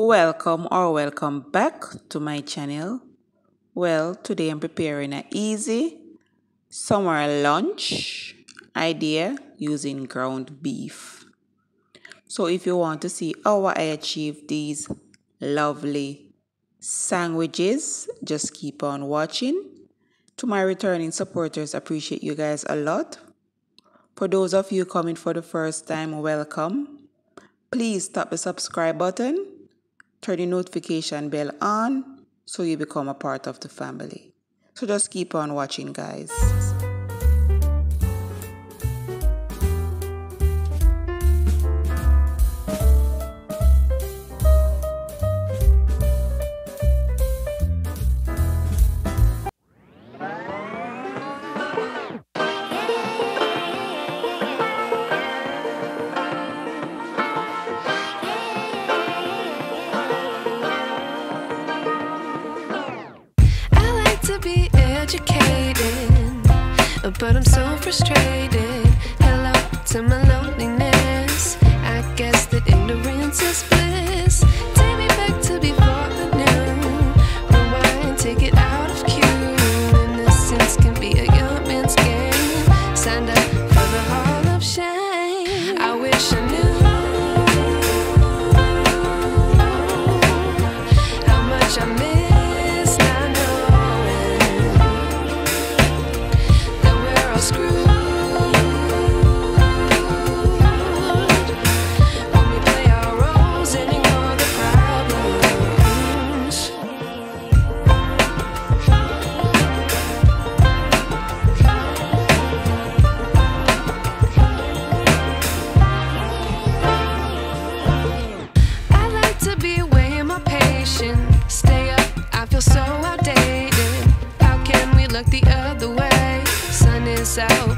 Welcome back to my channel. Well, today I'm preparing an easy summer lunch idea using ground beef. So if you want to see how I achieve these lovely sandwiches, just keep on watching. To my returning supporters, appreciate you guys a lot. For those of you coming for the first time, welcome. Please tap the subscribe button, turn the notification bell on so you become a part of the family. So just keep on watching, guys. But I'm so frustrated. Hello to my loneliness. I guess that ignorance is bliss. Take me back to before I knew. Rewind, take it out of cue. Innocence can be a young man's game. Signed up for the hall of shame. I wish I knew how much I miss not knowing. Screwed when we play our roles and ignore the problems. I like to be away in my patience. Stay up, I feel so outdated. How can we look the other way? Sun is out.